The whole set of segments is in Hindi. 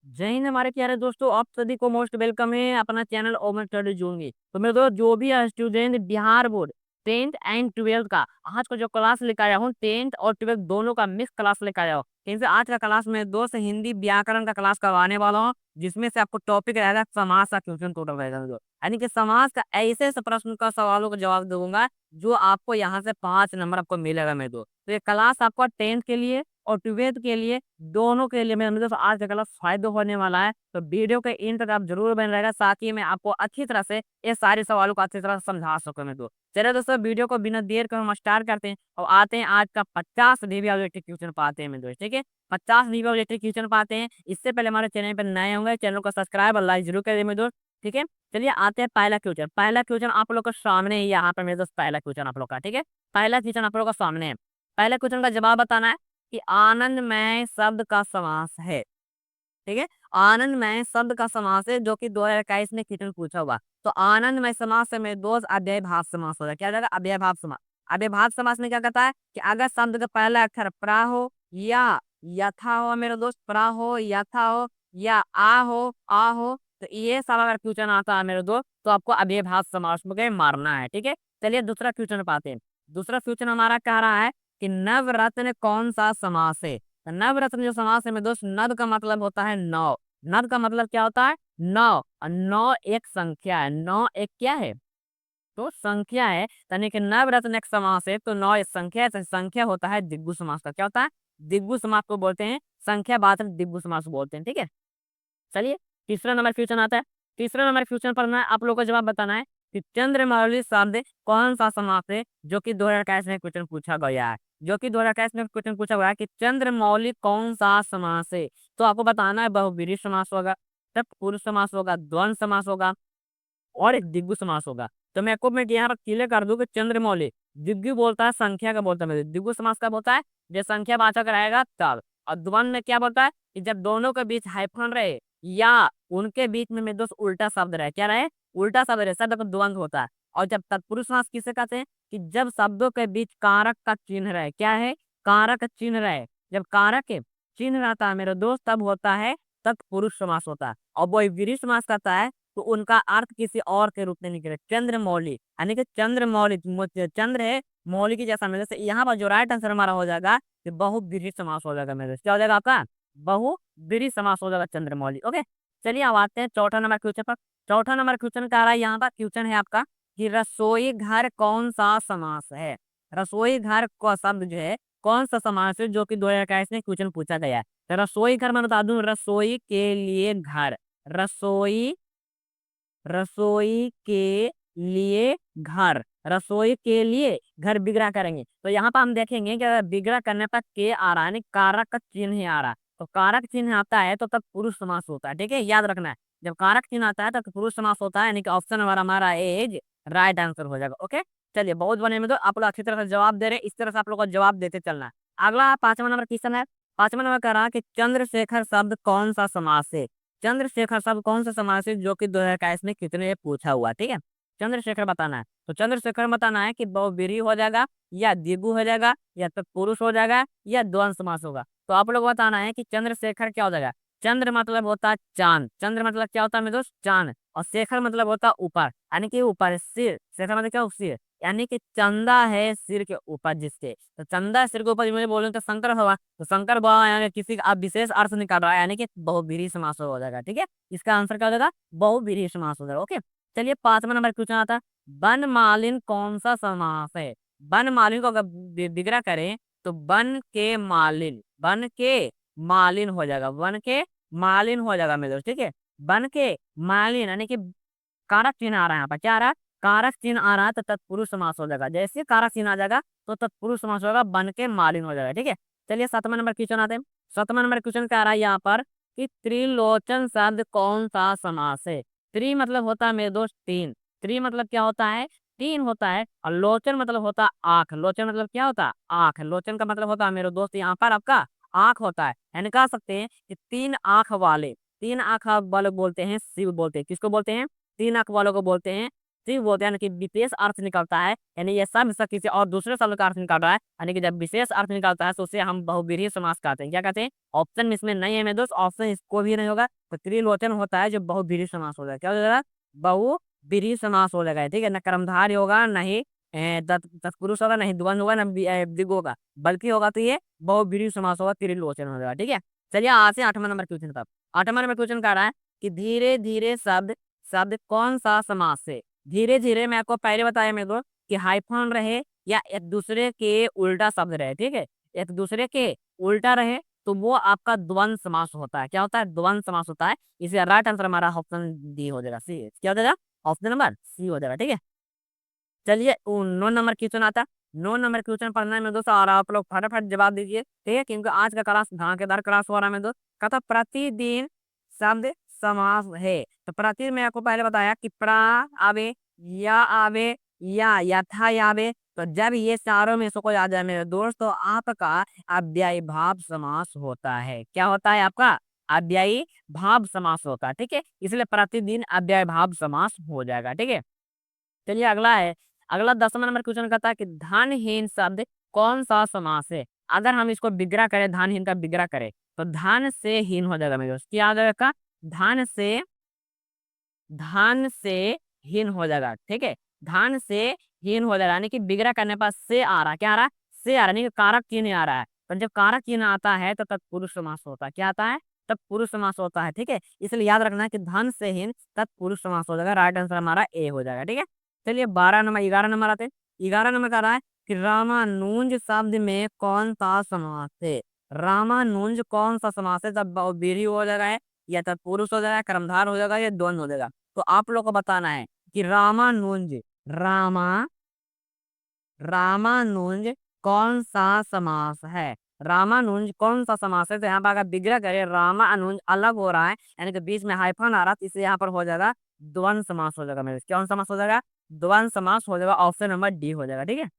जय हिंद हमारे प्यारे दोस्तों, आप सभी को मोस्ट वेलकम है अपना चैनल ओमन स्टडी जोन में। तो मेरे दोस्त जो भी student Bihar board 10th and 12th का आज को जो क्लास लेकर आया हूँ, 10th और 12th दोनों का मिक्स क्लास लेकर आया हूँ। क्योंकि आज का क्लास में दोस्त हिंदी व्याकरण का क्लास करवाने वाला हूँ, जिसमें से आपको टॉपिक रहेगा समाज का क्वेश्चन टोटल रहेगा मेरे दोस्त। यानी कि समाज का ऐसे ऐसे प्रश्न का सवालों का जवाब दूंगा जो आपको यहाँ से 5 नंबर आपको मिलेगा मेरे दोस्त। तो ये क्लास आपको 10th के लिए और 12th के लिए दोनों के लिए मेरे मतलब आज का क्लास फायदा होने वाला है। तो वीडियो के एंड तक आप जरूर बने रहेगा, ताकि मैं आपको अच्छी तरह से ये सारे सवालों को अच्छी तरह से समझा सकूं मैं। तो चलिए दोस्तों, वीडियो को बिना देर कर हम स्टार्ट करते हैं और आते हैं आज का 50 रिव्यू ऑब्जेक्टिव क्वेश्चन पाते हैं मेरे दोस्त। ठीक है, 50 रिव्यू ऑब्जेक्टिव क्वेश्चन पाते हैं। इससे पहले हमारे चैनल पर नए होंगे, चैनल को सब्सक्राइब और लाइक जरूर करें मेरे दोस्त। ठीक है, चलिए आते हैं पहला क्वेश्चन। पहला क्वेश्चन आप लोग के सामने ही यहाँ पर मेरे दोस्त, पहला क्वेश्चन आप लोग का। ठीक है, पहला क्वेश्चन आप लोग का सामने है। पहला क्वेश्चन का जवाब बताना है कि आनंदमय शब्द का समास है। ठीक है, आनंदमय शब्द का समास है, जो कि 2021 में क्वेश्चन पूछा हुआ। तो आनंदमय समास से मेरे दोस्त अव्ययभाव समास हो जाएगा। क्या हो जाएगा? अव्ययभाव समास। अव्ययभाव समास में क्या कहता है कि अगर शब्द का पहला अक्षर प्रा हो या यथा हो मेरे दोस्त, प्रा हो, यथा हो या आ हो, तो ये सब अगर क्वेश्चन आता है मेरे दोस्त, तो आपको अव्ययभाव समास में मारना है। ठीक है, चलिए दूसरा क्वेश्चन पाते हैं। दूसरा क्वेश्चन हमारा कह रहा है कि नवरत्न कौन सा समास है। तो नवरत्न जो समास है मेरे दोस्त, नव का मतलब होता है नौ। नव का मतलब क्या होता है? नौ। और नौ एक संख्या है। नौ एक क्या है? तो संख्या है। यानी कि नवरत्न एक समास है, तो नौ एक संख्या है, तो संख्या होता है दिग्गु समास का। क्या होता है? दिग्गु समास को बोलते हैं, संख्या वाचक दिग्गु समास को बोलते हैं। ठीक है, चलिए तीसरा नंबर क्वेश्चन आता है। तीसरा नंबर क्वेश्चन पढ़ना है, आप लोगों को जवाब बताना है कि चंद्रमौली शब्द कौन सा समास है, जो कि 2021 में क्वेश्चन पूछा गया है। जो कि 2021 में क्वेश्चन पूछा गया है कि चंद्रमौली कौन सा समास है। तो आपको बताना है बहुब्रीहि समास होगा, तत्पुरुष समास होगा, द्वंद्व समास होगा और एक दिग्गु समास होगा। तो मैं आपको मैं यहाँ पर क्लियर कर दूं कि चंद्रमौली दिग्गु बोलता है, संख्या का बोलता है। दिग्गु समास का बोलता है जब संख्या वाचक रहेगा तब। और द्वंद्व में क्या बोलता है कि जब दोनों के बीच हाइफन रहे या उनके बीच में मेरे दोस्त उल्टा शब्द रहे। क्या रहे? उल्टा शब्द रहे, शब्द का द्वंद्व होता है। और जब तत्पुरुष समास किसे कहते हैं कि जब शब्दों के बीच कारक का चिन्ह रहे। क्या है? कारक का चिन्ह रहे। जब कारक के चिन्ह रहता है मेरे दोस्त, तब होता है तत्पुरुष समास होता है। और वो विधि समास करता है तो उनका अर्थ किसी और के रूप में निकले। चंद्रमौली यानी कि चंद्रमौली, चंद्र है मौली की जैसा मेरे से। यहाँ पर जो राइट आंसर हमारा हो जाएगा कि बहुब्रीहि समास हो जाएगा मेरे से। क्या हो जाएगा आपका? बहुब्रीहि समास हो जाएगा चंद्रमौली। ओके, चलिए अब आते हैं चौथा नंबर क्वेश्चन पर। चौथा नंबर क्वेश्चन का आ रहा है, यहाँ पर क्वेश्चन है आपका कि रसोई घर कौन सा समास है। रसोई घर का शब्द जो है कौन सा समास है, जो कि 2021 में क्वेश्चन पूछा गया है। तो रसोई घर मैं बता दूं, रसोई के लिए घर। रसोई, रसोई के लिए घर। रसोई के लिए घर बिगड़ा करेंगे तो यहाँ पर हम देखेंगे कि अगर बिगड़ा करने पर के आ रहा है, यानी कारक का चिन्ह ही आ रहा है, तो कारक चिन्ह आता है तो तब पुरुष समास होता है। ठीक है, याद रखना है, जब कारक चिन्ह आता है तो पुरुष समास होता है। यानी कि ऑप्शन नंबर हमारा एज राइट आंसर हो जाएगा। ओके, चलिए बहुत बने में तो आप लोग अच्छी तरह से जवाब दे रहे हैं, इस तरह से आप लोग को जवाब देते चलना है। अगला 5वां नंबर क्वेश्चन है। 5वां नंबर कह रहा है कि चंद्रशेखर शब्द कौन सा समास है। चंद्रशेखर शब्द कौन सा समास है, जो कि 2021 में कितने पूछा हुआ। ठीक है, चंद्रशेखर बताना है। तो चंद्रशेखर बताना है कि बहुब्रीहि हो जाएगा या द्विगु हो जाएगा या तत्पुरुष हो जाएगा या द्वंद्व समास होगा। तो आप लोग बताना है कि चंद्रशेखर क्या हो जाएगा। चंद्र मतलब होता है चांद। चंद्र मतलब क्या होता है मेरे दोस्त? चांद। और शेखर मतलब होता है ऊपर, यानी कि ऊपर सिर। शेखर मतलब क्या? सिर। यानी कि चंदा है सिर के ऊपर जिसके, तो चंदा सिर के ऊपर मुझे बोलूं तो शंकर होगा। तो शंकर बाबा यानी किसी का आप विशेष अर्थ निकाल रहा है, यानी कि बहुब्रीहि समास हो जाएगा। ठीक है, इसका आंसर क्या हो जाएगा? बहुब्रीहि समास हो जाएगा। ओके, चलिए 5वां नंबर क्वेश्चन आता है, वन मालिन कौन सा समास है। वन मालिन को अगर विग्रह करें तो वन के मालिन, वन के मालिन हो जाएगा। वन के मालिन हो जाएगा मेरे दोस्त। ठीक है, वन के मालिन यानी कि कारक चिन्ह आ रहा है। यहाँ पर क्या आ रहा है? कारक चिन्ह आ रहा है, तो तत्पुरुष समास हो जाएगा। जैसे कारक चिन्ह आ जाएगा तो तत्पुरुष समास होगा, बन के मालिन हो जाएगा। ठीक है, चलिए 7वां नंबर क्वेश्चन आते हैं। 7वां नंबर क्वेश्चन क्या आ रहा है यहाँ पर कि त्रिलोचन शब्द कौन सा समास है। त्रि मतलब होता है मेरे दोस्त तीन। त्रि मतलब क्या होता है? तीन होता है। और लोचन मतलब होता है आंख। लोचन मतलब क्या होता है? आंख। लोचन का मतलब होता है मेरे दोस्त यहाँ पर आपका आंख होता है। यानी कह सकते हैं कि तीन आंख वाले, तीन आंख वाले बोलते हैं शिव, बोलते हैं किसको बोलते हैं? तीन आंख वालों को बोलते हैं सी बोलते हैं, यानी कि विशेष अर्थ निकलता है, यानी ये शब्द से किसी और दूसरे शब्द का अर्थ निकल रहा है, यानी कि जब विशेष अर्थ निकलता है तो उसे हम बहुव्रीहि समास कहते हैं। क्या कहते हैं? ऑप्शन में इसमें नहीं है मेरे दोस्त, ऑप्शन इसको भी नहीं होगा, तो त्रिलोचन होता है जो बहुव्रीहि समास हो जाएगा। क्या हो जाएगा? बहुव्रीहि समास हो जाएगा, ठीक है। न कर्मधारय होगा, न ही तत्पुरुष होगा, नहीं द्वंद्व होगा, न द्विगु होगा, बल्कि होगा तो ये बहुव्रीहि समास होगा, त्रिलोचन हो जाएगा, ठीक है। चलिए आज से 8वां नंबर क्वेश्चन का। 8वां नंबर क्वेश्चन कह रहा है कि धीरे धीरे शब्द शब्द कौन सा समास है? धीरे धीरे मैं आपको पहले बताया मेरे दोस्त कि हाइफन रहे या एक दूसरे के उल्टा शब्द रहे, ठीक है। एक दूसरे के उल्टा रहे तो वो आपका द्वंद्व समास होता है। क्या होता है? द्वंद्व समास होता है। इसलिए राइट आंसर हमारा ऑप्शन डी हो जाएगा, सी। क्या हो जाएगा? ऑप्शन नंबर सी हो जाएगा, ठीक है। चलिए 9 नंबर क्वेश्चन आता है। 9 नंबर क्वेश्चन पढ़ना है मेरे दोस्त, और आप लोग फटाफट जवाब दीजिए, ठीक है, क्योंकि आज का क्लास धमाकेदार क्लास हो रहा है मेरे दोस्त। कहता प्रतिदिन शब्द समास है, तो प्रतिदिन मैं आपको पहले बताया कि प्रा आवे, या आवे, या यथा आवे, तो जब ये चारों में से कोई आ जाए मेरे दोस्त तो आपका अव्ययी भाव समास होता है। क्या होता है आपका? अव्ययी भाव समास होता है, ठीक है। इसलिए प्रतिदिन अव्ययी भाव समास हो जाएगा, ठीक है। चलिए अगला है। अगला 10वां नंबर क्वेश्चन कहता है कि धनहीन शब्द कौन सा समास है? अगर हम इसको विग्रह करें, धनहीन का विग्रह करें, तो धन से हीन हो जाएगा मेरे दोस्त। क्या आ जाएगा? धन से हीन हो जाएगा, ठीक है। धन से हीन हो जाएगा, यानी कि विग्रह करने पर से आ रहा है। क्या आ रहा है? से आ रहा है, यानी कि कारक चिन्ह आ रहा है। तो जब कारक चिन्ह आता है तो तत्पुरुष समास होता है। क्या आता है? तत्पुरुष समास होता है, ठीक है। इसलिए याद रखना है कि धन से हीन तत्पुरुष समास हो जाएगा। राइट आंसर हमारा ए हो जाएगा, ठीक है। चलिए 11 नंबर आते हैं। 11 नंबर का रहा है कि रामानुज शब्द में कौन सा समास है? रामानुज कौन सा समास है? जब बहुव्रीहि हो जाएगा है, या तत्पुरुष हो जाएगा, कर्मधार हो जाएगा, या द्वंद्व हो जाएगा। तो आप लोग को बताना है कि रामानुज कौन सा समास है? रामानुज कौन सा समास है? तो यहाँ पर अगर विग्रह करें, रामानुज अलग हो रहा है, यानी कि बीच में हाइफन आ रहा है, तो इसलिए यहाँ पर हो जाएगा द्वंद्व समास हो जाएगा मेरे। कौन समास हो जाएगा? द्वंद्व समास हो जाएगा। ऑप्शन नंबर डी हो जाएगा, ठीक है।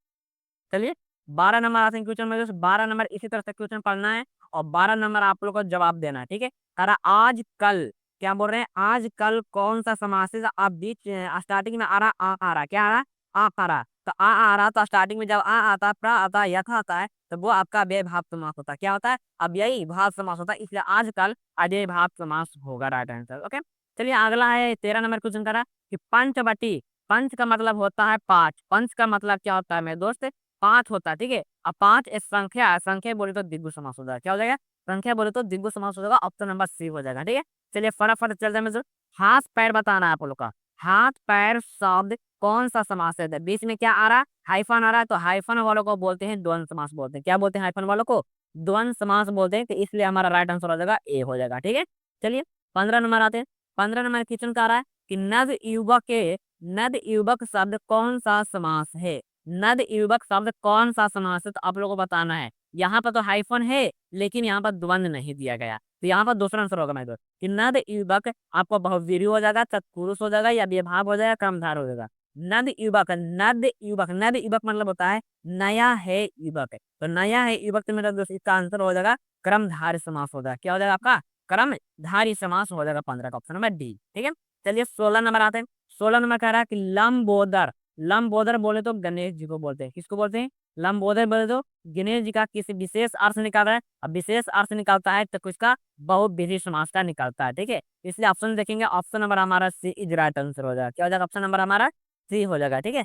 चलिए 12 नंबर आते हैं क्वेश्चन में। 12 नंबर इसी तरह से क्वेश्चन पढ़ना है, और 12 नंबर आप लोग को जवाब देना है, ठीक है। तारा आज कल, क्या बोल रहे हैं? आज कल कौन सा समास है? आप बीच स्टार्टिंग में आ रहा, आ रहा, क्या आ रहा? आ रहा, तो आ रहा, तो स्टार्टिंग में जब आ आता है, प्रा आता है, यथा आता है, तो वो आपका अव्ययी भाव समास होता है। क्या होता है? अव्ययी भाव समास होता है, इसलिए आजकल अव्ययी भाव समास होगा राइट आंसर, ओके। चलिए अगला है 13 नंबर क्वेश्चन करा कि पंचवटी। पंच का मतलब होता है पांच। पंच का मतलब क्या होता है मेरे दोस्त? पांच होता है, ठीक है। अब पांच एक संख्या है, संख्या बोले तो द्विगु समास हो जाएगा। क्या हो जाएगा? संख्या बोले तो द्विगु समास हो जाएगा। ऑप्शन नंबर सी हो जाएगा, ठीक है। चलिए फटाफट चल जाए मेरे। हाथ पैर बताना है आप लोग का। हाथ पैर शब्द कौन सा समास है? बीच में क्या आ रहा है? हाइफन आ रहा है, तो हाइफन वालों को बोलते हैं द्वंद्व समास बोलते हैं। क्या बोलते हैं हाइफन वालों को? द्वंद्व समास बोलते हैं, तो इसलिए हमारा राइट आंसर हो जाएगा ए हो जाएगा, ठीक है। चलिए 15 नंबर आते हैं। 15 नंबर क्वेश्चन का आ रहा है कि नद युवक शब्द कौन सा समास है? नद युवक शब्द कौन सा समास है? तो आप लोगों को बताना है। यहाँ पर तो हाइफन है, लेकिन यहाँ पर द्वंद्व नहीं दिया गया, तो यहाँ पर दूसरा आंसर होगा मेरे दोस्त कि नद युवक आपको बहुव्रीहि हो जाएगा, तत्पुरुष हो जाएगा, या विभाव हो जाएगा, कर्मधार हो जाएगा। नद युवक मतलब होता है नया है युवक, तो नया है युवक, तो मेरा दोस्त इसका आंसर हो जाएगा कर्मधारय समास हो जाएगा। क्या हो जाएगा आपका? कर्मधारय समास हो जाएगा 15 का ऑप्शन नंबर डी, ठीक है। चलिए 16 नंबर आते हैं। 16 नंबर कह रहा है कि लंबोदर। लंबोदर बोले तो गणेश जी को बोलते हैं। किसको बोलते हैं? लंबोदर बोले तो गणेश जी का किसी विशेष अर्थ निकाल रहा है। अब विशेष अर्थ निकालता है तो किसका? बहुव्रीहि समास का निकालता है, ठीक है। इसलिए ऑप्शन देखेंगे, ऑप्शन नंबर हमारा सी इज राइट आंसर हो जाएगा। क्या हो जाएगा? ऑप्शन नंबर हमारा सी हो जाएगा, ठीक है।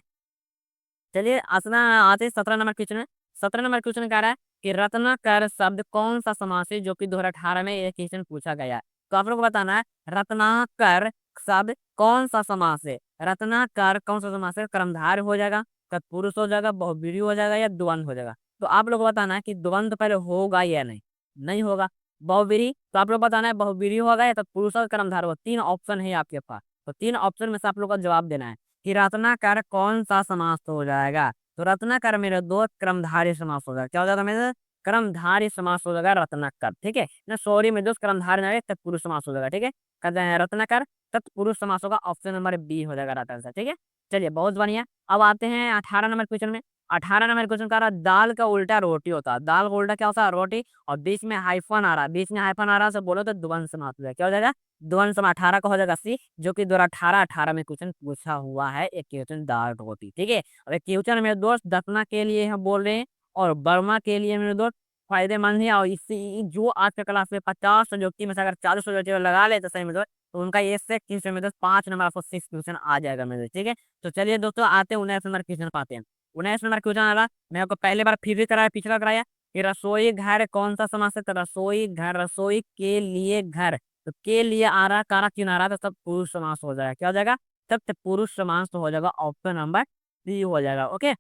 चलिए आसना आते 17 नंबर क्वेश्चन है। 17 नंबर क्वेश्चन कह रहा है कि रत्नाकर शब्द कौन सा समास है, जो कि 2018 में ये क्वेश्चन पूछा गया है। तो आप लोग को बताना है रत्नाकर शब्द कौन सा समास है। रत्नाकर कौन सा समास है? कर्मधारय हो जाएगा, तत्पुरुष हो जाएगा, बहुव्रीहि हो जाएगा, या द्वंद्व हो जाएगा। तो आप लोग को बताना है कि द्वंद्व पहले होगा या नहीं। नहीं होगा। बहुव्रीहि, तो आप लोग बताना है बहुव्रीहि होगा या तत्पुरुष और कर्मधारय होगा। 3 ऑप्शन है आपके पास, तो 3 ऑप्शन में से आप लोग को जवाब देना है कि रत्नाकर कौन सा समास हो जाएगा। तो रत्नाकर मेरे दो कर्मधारय समास हो जाएगा। क्या हो जाएगा मेरे? कर्मधारय समास हो जाएगा रत्नाकर, ठीक है ना। सॉरी मेरे दोस्त, कर्मधारय नहीं तत्पुरुष समास हो जाएगा, ठीक है। कहते हैं रत्नाकर तत्पुरुष समास होगा, ऑप्शन नंबर बी हो जाएगा राइट आंसर, ठीक है। चलिए बहुत बढ़िया। अब आते हैं 18 नंबर क्वेश्चन में। 18 नंबर क्वेश्चन का रहा दाल का उल्टा रोटी होता है। दाल का उल्टा क्या होता है? रोटी। और बीच में हाइफन आ रहा है, बीच में हाइफन आ रहा है तो बोलो तो द्वंद समास हो जाएगा। क्या हो जाएगा? द्वंद समास। 18 का हो जाएगा सी, जो कि 2018 में क्वेश्चन पूछा हुआ है, एक क्वेश्चन दाल रोटी, ठीक है। अब एक क्वेश्चन मेरे दोस्त दफना के लिए हम बोल रहे हैं और बर्मा के लिए मेरे दोस्त फायदेमंद है। और इसी जो आज के क्लास में 50 संयुक्ति में से अगर 40 संयुक्ति लगा ले तो सही में दोस्त, तो उनका ये से क्वेश्चन में दोस्त 5 नंबर आपको 6 क्वेश्चन आ जाएगा मेरे दोस्त, ठीक है। तो चलिए दोस्तों आते हैं 19 नंबर क्वेश्चन पाते हैं। 19 नंबर क्वेश्चन आ रहा, मैं आपको पहले बार फिर भी कराया, पिछला कराया कि रसोई घर कौन सा समास है? तो रसोई घर, रसोई के लिए घर, तो के लिए आ रहा, कारक चिन्ह आ रहा, तो तब पुरुष समास हो जाएगा। क्या हो जाएगा? तब तक पुरुष समास तो हो जाएगा, ऑप्शन नंबर सी हो जाएगा। ओके,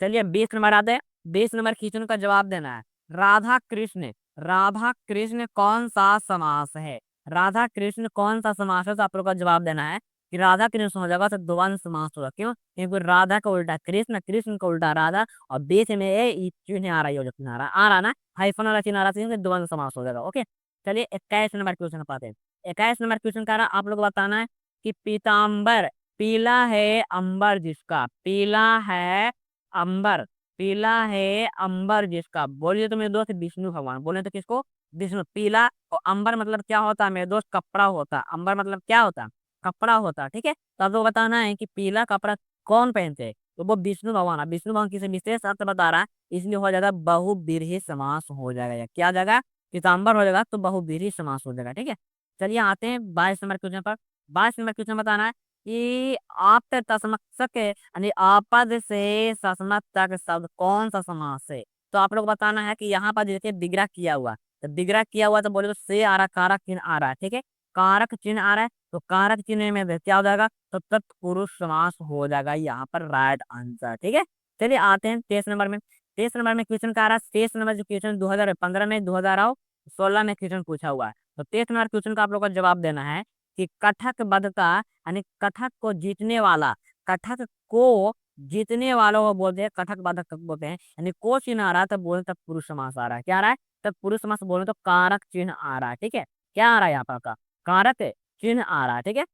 चलिए 20 नंबर आते हैं। 20 नंबर क्वेश्चन का जवाब देना है। राधा कृष्ण, राधा कृष्ण कौन सा समास है? राधा कृष्ण कौन सा समास है? तो आप लोग का जवाब देना है कि राधा कृष्ण हो जाएगा तो द्वंद समास होगा। क्यों? क्योंकि राधा का उल्टा कृष्ण, कृष्ण का उल्टा राधा, और बीच में ये चिन्ह आ रहा है, चिन्ह आ रहा ना, हाइफन वाला चिन्ह आ रहा है, द्वंद समास हो जाएगा। ओके, चलिए 21 नंबर क्वेश्चन पाते हैं। 21 नंबर क्वेश्चन का आप लोग को बताना है कि पीताम्बर, पीला है अंबर जिसका, पीला है अंबर, पीला है अंबर जिसका, बोलिए तो मेरे दोस्त विष्णु भगवान, बोले तो किसको? विष्णु। पीला और अंबर मतलब क्या होता है मेरे दोस्त? कपड़ा होता है। अंबर मतलब क्या होता है? कपड़ा होता है, ठीक है। तो आपको बताना है कि पीला कपड़ा कौन पहनते हैं? तो वो विष्णु भगवान है। विष्णु भगवान किसी विशेष अर्थ बता रहा है, इसलिए हो जाएगा बहुव्रीहि समास हो जाएगा। या क्या आ जाएगा? पीताम्बर हो जाएगा तो बहुव्रीहि समास हो जाएगा, ठीक है। चलिए आते हैं 22 नंबर क्वेश्चन पर। 22 नंबर क्वेश्चन बताना है कि आप तस्मक यानी आपद से सस्मत तक शब्द कौन सा समास है? तो आप लोग बताना है कि यहाँ पर देखिए विग्रह किया हुआ, तो विग्रह किया हुआ तो बोले तो से आ रहा, कारक चिन्ह आ रहा है, ठीक है। कारक चिन्ह आ रहा है तो कारक चिन्ह में क्या हो जाएगा? तो तत्पुरुष समास हो जाएगा यहाँ पर राइट आंसर, ठीक है। चलिए आते हैं 23 नंबर में। 23 नंबर में क्वेश्चन का आ रहा है, 23 नंबर जो क्वेश्चन 2015 में, 2016 में क्वेश्चन पूछा हुआ है। तो 23 नंबर क्वेश्चन का आप लोग को जवाब देना है कि कथक बदका यानी कथक को जीतने वाला, कथक को जीतने वालों को बोलते हैं कथक बाधक बोलते हैं। यानी को चिन्ह आ रहा है तब बोले तब पुरुष समास आ रहा है। क्या आ रहा है? तब पुरुष समास बोले तो कारक चिन्ह आ रहा है, ठीक है। क्या आ रहा है यहाँ पर? का कारक चिन्ह आ रहा है, ठीक है।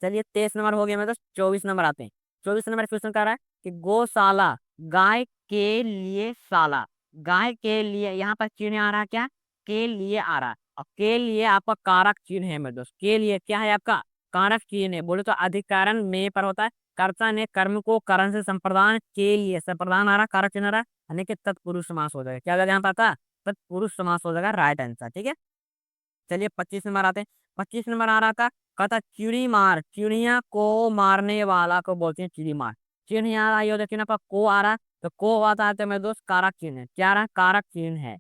चलिए 23 नंबर हो गया, मेरे तो 24 नंबर आते हैं। 24 नंबर क्वेश्चन कर रहा है कि गौशाला, गाय के लिए शाला, गाय के लिए, यहाँ पर चिन्ह आ रहा है क्या? के लिए आ रहा है, और के लिए आपका कारक चिन्ह है मेरे दोस्त। के लिए क्या है आपका? कारक चिन्ह है। बोले तो अधिकरण में पर होता है, कर्ता ने कर्म को करण से संप्रदान के लिए, संप्रदान आ रहा, कारक चिन्ह आ रहा है, यानी कि तत्पुरुष समास हो जाएगा। क्या हो जाएगा यहाँ पर आपका? तत्पुरुष समास हो जाएगा राइट आंसर, ठीक है। चलिए 25 नंबर आते हैं। 25 नंबर आ रहा था, कहता चिड़ी मार, चिड़िया को मारने वाला को बोलते हैं चिड़ी मार। चिन्ह यहाँ आई हो, देखिए ना पर को आ रहा है, तो को आता है तो मेरे दोस्त कारक चिन्ह है। क्या आ रहा है? कारक चिन्ह है।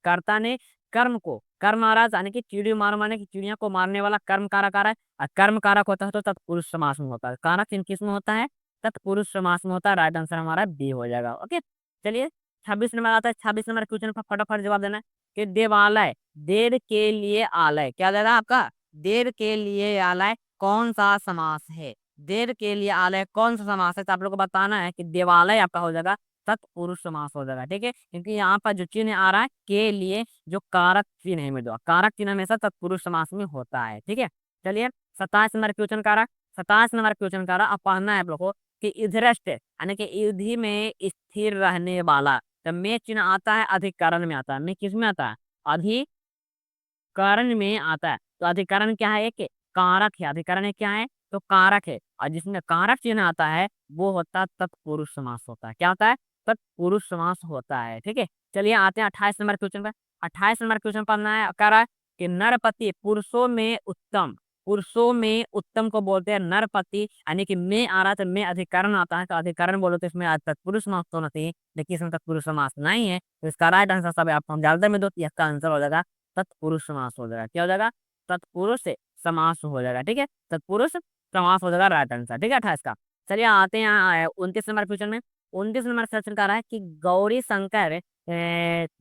कर्ता ने कर्म को, कर्म आ रहा है यानी कि चिड़ी मार माने कि चिड़िया को मारने वाला कर्म कारक आ रहा है, और कर्म कारक होता है तो तत्पुरुष समास में होता है। कारक चिन्ह किस में होता है? तत्पुरुष समास में होता है। राइट आंसर हमारा बी हो जाएगा। ओके, चलिए 26 नंबर आता है। 26 नंबर क्वेश्चन पर फटाफट जवाब देना है कि देवालय, देर के लिए आलय, क्या देगा आपका? देर के लिए आलय कौन सा समास है? देर के लिए आलय कौन सा समास है? तो आप लोग को बताना है कि देवालय आपका हो जाएगा तत्पुरुष समास हो जाएगा, ठीक है। क्योंकि यहाँ पर जो चिन्ह आ रहा है के लिए, जो कारक चिन्ह है मेरे दो, कारक चिन्ह हमेशा तत्पुरुष समास में होता है, ठीक है। चलिए 27 नंबर क्वेश्चन का रहा, 27 नंबर क्वेश्चन का रहा, अब पढ़ना है आप लोग को कि इधरष्ट यानी कि युद्धि में स्थिर रहने वाला, तो में चिन्ह आता है अधिकरण में आता है। में किस में आता है? अधिकरण में आता है। तो अधिकरण क्या है? एक कारक है। अधिकरण है क्या है? तो कारक है, और जिसमें कारक चिन्ह आता है वो होता है तत्पुरुष समास होता है। क्या होता है? तत्पुरुष समास होता है, ठीक है। चलिए आते हैं 28 नंबर क्वेश्चन पर। 28 नंबर क्वेश्चन पढ़ना है, कह रहा है कि नरपति पुरुषों में उत्तम, पुरुषों में उत्तम को बोलते हैं नरपति, यानी कि में आ रहा है तो में अधिकरण आता है, तो अधिकरण बोलो तो इसमें तत्पुरुष समास तो नहीं, लेकिन इसमें तत्पुरुष समास नहीं है, तो इसका राइट आंसर सब आपको हम जानते में दो, इसका आंसर हो जाएगा तत्पुरुष समास हो जाएगा। क्या हो जाएगा? तत्पुरुष समास हो जाएगा, ठीक है। तत्पुरुष समास हो जाएगा राइट आंसर, ठीक है 28 का। चलिए आते हैं 29 नंबर क्वेश्चन में। 29 नंबर क्वेश्चन का रहा है कि गौरी शंकर,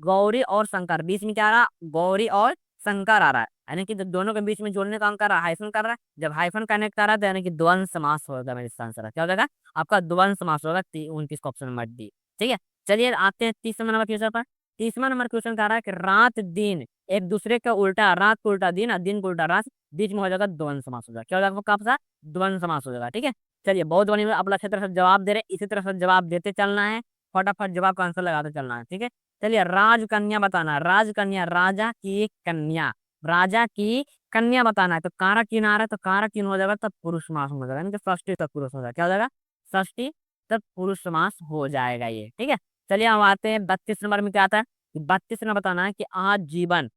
गौरी और शंकर बीच में क्या आ रहा? गौरी और शंकर आ रहा है, यानी कि जब दोनों के बीच में जोड़ने का काम कर रहा है, हाइफन कर रहा है, जब हाइफन कनेक्ट कर रहा है तो यानी कि द्वंद समास होगा। मेरे इसका आंसर है क्या हो जाएगा? आपका द्वंद समास होगा 29 का ऑप्शन नंबर डी, ठीक है। चलिए आते हैं 30 नंबर क्वेश्चन पर। 30वां नंबर क्वेश्चन कह रहा है कि रात दिन एक दूसरे का उल्टा, रात को उल्टा दिन और दिन को उल्टा रात, बीच में हो जाएगा द्वंद्व समास हो जाएगा। क्या हो जाएगा आपका आपका द्वंद्व समास हो जाएगा। ठीक है, चलिए बहुत बढ़िया, आप अच्छी तरह से जवाब दे रहे हैं, इसी तरह से जवाब देते चलना है, फटाफट जवाब का आंसर लगाते चलना है। ठीक है, चलिए राजकन्या बताना है, राजकन्या राजा की कन्या, राजा की कन्या बताना है, तो कारक किन आ रहा है, तो कारक किन हो जाएगा, तब पुरुष समास हो जाएगा, यानी कि षष्ठी तत्पुरुष हो जाएगा। क्या हो जाएगा, षष्ठी तत्पुरुष समास हो जाएगा ये। ठीक है, चलिए हम आते हैं 32 नंबर में। क्या आता है, 32 में बताना है कि आजीवन,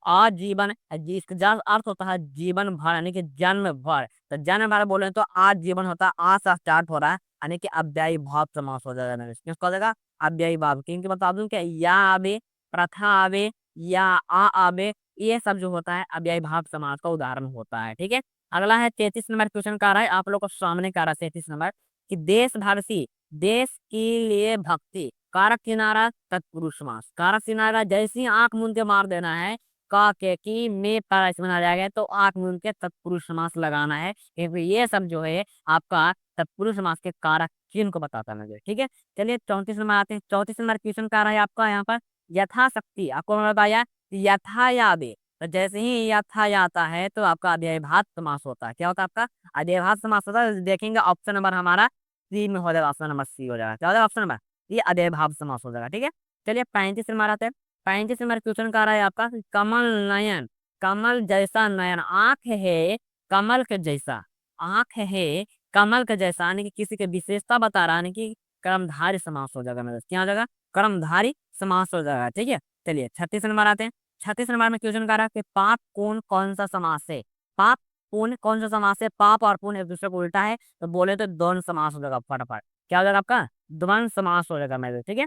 आजीवन जिसका अर्थ होता है जीवन भर, यानी कि जन्म भर। तो जन्म भर बोले तो आजीवन होता है, आ से स्टार्ट हो रहा है, यानी कि अव्ययी भाव समास हो जाएगा। किसको हो जाएगा, अव्ययी भाव। क्योंकि बता दूं क्या, या आवे, प्रथा आवे, या आ आवे, ये सब जो होता है अव्ययी भाव समास का उदाहरण होता है। ठीक है, अगला है 33 नंबर क्वेश्चन का रहा है, आप लोग को सामने का रहा है 33 नंबर, कि देशभक्ति, देश के लिए भक्ति, कारक किनारा तत्पुरुष समास। कारक किनारा जैसे ही आंख मूंद के मार देना है, का के की में पर इसमें आ जाएगा, तो आंख मूंद के तत्पुरुष समास लगाना है, क्योंकि ये सब जो है आपका तत्पुरुष समास के कारक चिन्ह को बताता है मुझे। ठीक है, चलिए 34 नंबर आते हैं। 34 नंबर क्वेश्चन का रहा है आपका यहाँ पर, यथाशक्ति, आपको मैंने बताया यथायादे, तो जैसे ही यथा आता है तो आपका अव्ययभात समास होता है। क्या होता है आपका अव्ययभात समास होता है। देखेंगे ऑप्शन नंबर हमारा सी में हो जाएगा, ऑप्शन नंबर सी हो जाएगा। क्या हो जाएगा ऑप्शन नंबर, ये अव्ययभाव समास हो जाएगा। ठीक है, चलिए 35 नंबर आते हैं। 35 नंबर क्वेश्चन का रहा है आपका, कमल नयन, कमल जैसा नयन, आंख है कमल के जैसा, आंख है कमल के जैसा, यानी कि किसी की विशेषता बता रहा है, यानी कि कर्मधारी समास हो जाएगा मेरे। क्या हो जाएगा, कर्मधारी समास हो जाएगा। ठीक है, चलिए 36 नंबर आते हैं। 36 नंबर में क्वेश्चन का रहा है कि पाप कौन कौन सा समास है, पाप पुण्य कौन सा समास है, पाप और पुण्य एक दूसरे को उल्टा है, तो बोले तो द्वंद्व समास हो जाएगा फटाफट। क्या हो जाएगा आपका, द्वंद्व समास हो जाएगा मेरे। ठीक है,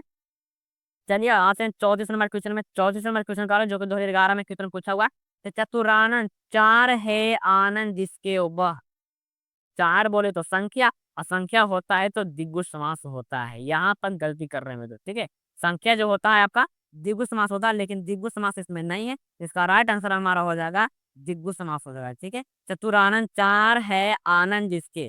चलिए आते हैं 34 नंबर क्वेश्चन में। 34 नंबर क्वेश्चन का जो कि 2011 में क्वेश्चन पूछा हुआ है, तो चतुरानन चार है आनंद जिसके वह, चार बोले तो संख्या, असंख्या होता है तो द्विगु समास होता है। यहाँ पर गलती कर रहे हैं मेरे। ठीक है, संख्या जो होता है आपका द्विगु समास होता है, लेकिन द्विगु समास इसमें नहीं है, इसका राइट आंसर हमारा हो जाएगा द्विगु समास हो जाएगा। ठीक है, चतुरानन चार है आनंद जिसके,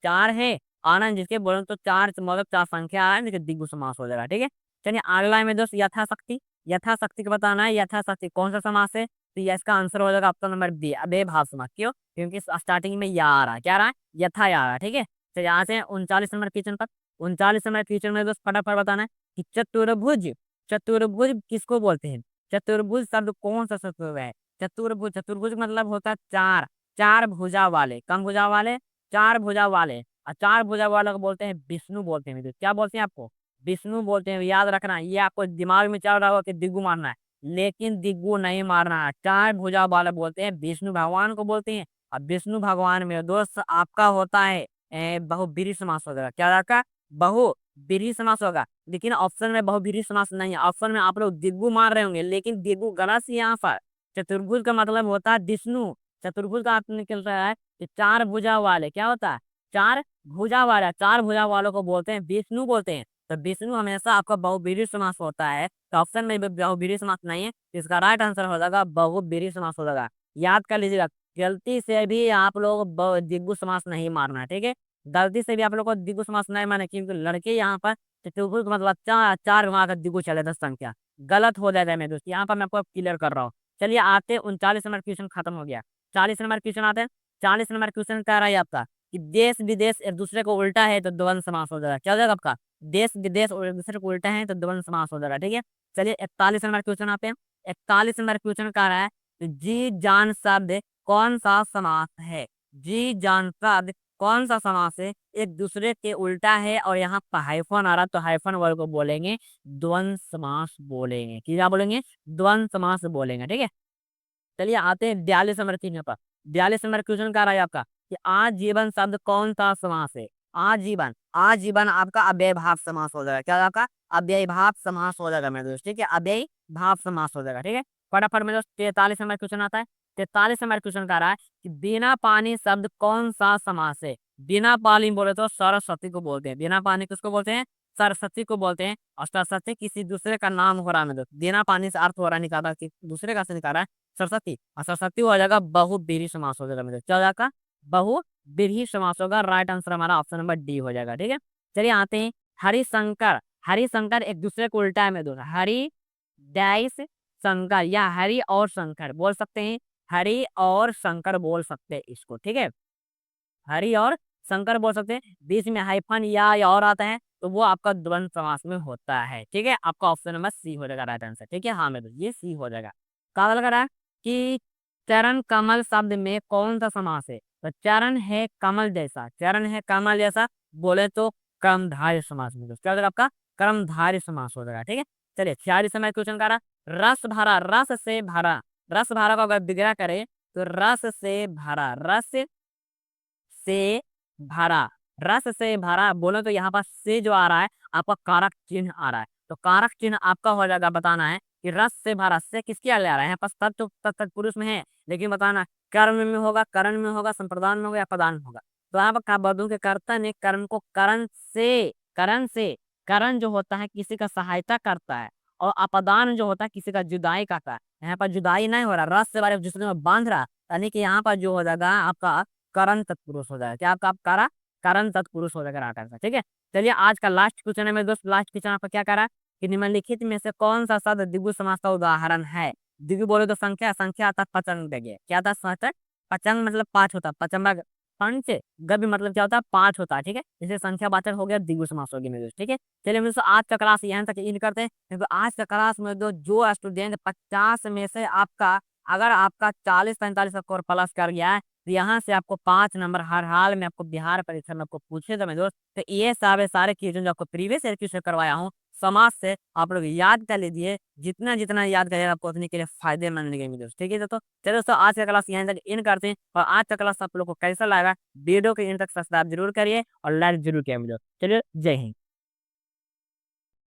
चार है आनंद जिसके बोले तो चार मतलब चार संख्या आ रहा है, लेकिन द्विगु समास हो जाएगा। ठीक है, चलिए अगला में दोस्त यथाशक्ति, यथाशक्ति को बताना है, यथाशक्ति कौन सा समास है, तो ये इसका आंसर हो जाएगा ऑप्शन नंबर बी, अबे भाव समास। क्यों, क्योंकि स्टार्टिंग में या आ रहा है, क्या आ रहा है, यथा या आ रहा है। ठीक है, तो यहाँ से 39 नंबर क्वेश्चन पर, 39 नंबर क्वेश्चन में दोस्त फटाफट बताना है कि चतुर्भुज, चतुर्भुज किसको बोलते हैं, चतुर्भुज शब्द कौन सा शब्द है, चतुर्भुज, चतुर्भुज मतलब होता है चार, चार भुजा वाले, कम भुजा वाले, चार भुजा वाले, और चार भुजा वाले को बोलते हैं विष्णु बोलते हैं। क्या बोलते हैं आपको, विष्णु बोलते हैं। याद रखना, ये आपको दिमाग में चल रहा होगा कि दिग्गू मारना है, लेकिन दिग्गू नहीं मारना है, चार भुजा वाला बोलते हैं, विष्णु भगवान को बोलते हैं। और विष्णु भगवान में दोस्त आपका होता है बहुब्रीहि समास हो जाएगा। क्या आपका बहुब्रीहि समास होगा, लेकिन ऑप्शन में बहुब्रीहि समास नहीं है। ऑप्शन में आप लोग दिग्गू मार रहे होंगे, लेकिन दिग्गू गलत ही यहाँ पर। चतुर्भुज का मतलब होता है विष्णु, चतुर्भुज का अर्थ निकल रहा है कि चार भुजा वाले, क्या होता है, चार भुजा वाला, चार भुजा वालों को बोलते हैं विष्णु बोलते हैं। तो विष्णु हमेशा आपका बहुब्रीहि समास होता है, तो ऑप्शन में भी बहुब्रीहि समास नहीं है, इसका राइट आंसर हो जाएगा बहुब्रीहि समास हो जाएगा। याद कर लीजिएगा, गलती से भी आप लोग द्विगु समास नहीं मारना है। ठीक है, गलती से भी आप लोग को द्विगु समास नहीं मारना, क्योंकि लड़के यहाँ पर चतुर्भुज का मतलब चार, चार वहां का द्विगु चले 10 संख्या, गलत हो जाएगा मेरे दोस्त। यहाँ पर मैं आपको क्लियर कर रहा हूँ। चलिए आते 39 नंबर क्वेश्चन खत्म हो गया। 40 नंबर क्वेश्चन आते हैं। 40 नंबर क्वेश्चन कह रहा है आपका कि देश विदेश एक दूसरे को उल्टा है तो द्वंद्व समास हो जाएगा। क्या हो जाएगा आपका, देश विदेश और एक दूसरे को उल्टा है तो द्वंद्व समास हो जाएगा। ठीक है, चलिए 41 नंबर क्वेश्चन आते हैं। 41 नंबर क्वेश्चन कह रहा है तो जी जान शब्द कौन सा समास है, जी जान शब्द कौन सा समास है, एक दूसरे के उल्टा है और यहाँ पर हाइफन आ रहा, तो हाइफन वर्ड को बोलेंगे द्वंद्व समास बोलेंगे। क्या बोलेंगे, द्वंद्व समास बोलेंगे। ठीक है, चलिए आते हैं 42 नंबर क्वेश्चन पर। 42 नंबर क्वेश्चन का रहा है आपका कि आजीवन शब्द कौन सा समास है, आजीवन, आजीवन आपका अव्यय भाव समास हो जाएगा। क्या आपका अव्यय भाव समास हो जाएगा मेरे दोस्त। ठीक है, अव्यय भाव समास हो जाएगा। ठीक है, फटाफट मेरे दोस्त 43 नंबर क्वेश्चन आता है। 43 नंबर क्वेश्चन का रहा है कि बिना पानी शब्द कौन सा समास है, बिना पानी बोले तो सरस्वती को बोलते हैं, बिना पानी किसको बोलते हैं, सरस्वती को बोलते हैं। और सरस्वती किसी दूसरे का नाम हो रहा है मेरे दोस्त, बिना पानी से अर्थ हो रहा है निकाला कि दूसरे का से निकाला है सरस्वती, और सरस्वती हो जाएगा बहुब्रीहि समास हो जाएगा मेरे। क्या हो जाएगा, बहुब्रीहि समास होगा। राइट आंसर हमारा ऑप्शन नंबर डी हो जाएगा। ठीक है, चलिए आते हैं हरिशंकर, हरि शंकर एक दूसरे को उल्टा है, मैं दोस्तों, हरि डैश शंकर या हरि और शंकर बोल सकते हैं, हरि और शंकर बोल सकते हैं इसको, ठीक है। हरि और शंकर बोल सकते हैं, बीच में हाइफन या और आता है तो वो आपका द्वंद्व समास में होता है, ठीक है। आपका ऑप्शन नंबर सी हो जाएगा राइट आंसर, ठीक है। हाँ मेरे दोस्त, ये सी हो जाएगा। कहा लग रहा है कि चरण कमल शब्द में कौन सा समास है, तो चरण है कमल जैसा, चरण है कमल जैसा बोले तो कर्मधारय समास में दोस्त क्या हो जाएगा आपका, कर्मधारय समास हो जाएगा, ठीक है। चलिए 46 समय क्वेश्चन का रहा, रस भरा, रस से भरा, रस भरा को अगर विग्रह करे तो रस से भरा, रस से भरा, रस से भरा बोलो तो यहाँ पर से जो आ रहा है आपका कारक चिन्ह आ रहा है, तो कारक चिन्ह आपका हो जाएगा, बताना है कि रस से भरा से किसके आगे आ रहा है, यहाँ पर सब तो तत्पुरुष में है, लेकिन बताना कर्म में होगा, करण में होगा, संप्रदान में होगा या पदान में होगा। तो यहाँ पर बदू के कर्ता ने कर्म को करण से करण जो होता है किसी का सहायता करता है, और अपदान जो होता है किसी का जुदाई करता है। यहाँ पर जुदाई नहीं हो रहा, रस से भरे जिसमें में बांध रहा, यानी कि यहाँ पर जो हो जाएगा आपका करण तत्पुरुष हो जाएगा, क्या आपका कारा करण तत्पुरुष हो जाएगा राइट आंसर, ठीक है। चलिए आज का लास्ट क्वेश्चन है मेरे दोस्त, लास्ट क्वेश्चन आपका क्या करा कि निम्नलिखित में से कौन सा शब्द द्विगु समास का उदाहरण है। द्विगु बोले तो संख्या, संख्या आता पचंग देंगे, क्या आता पचंग, पचंग मतलब पांच होता, पचंबा पंच, गव्य मतलब क्या होता है पांच होता है, ठीक है। जैसे संख्या वाचक हो गया, द्विगु समास हो गया मेरे दोस्त, ठीक है। चलिए मेरे दोस्त आज का क्लास यहाँ तक इन करते हैं, क्योंकि आज का क्लास में जो स्टूडेंट 50 में से आपका अगर आपका 40-45 स्कोर प्लस कर गया है तो यहाँ से आपको 5 नंबर हर हाल में आपको बिहार परीक्षा में आपको पूछे तो मेरे दोस्त, तो ये सारे क्वेश्चन जो आपको प्रीवियस ईयर क्वेश्चन करवाया हूँ समाज से आप लोग याद कर लीजिए, जितना जितना याद करेगा आपको उतने के लिए फायदेमंद लगेंगे दोस्त, ठीक है। तो चलो दोस्तों आज का क्लास यहाँ तक इन करते हैं, और आज का क्लास आप लोग को कैसा लगा वीडियो के इन तक सब्सक्राइब जरूर करिए और लाइक जरूर किया मुझे। चलिए जय हिंद।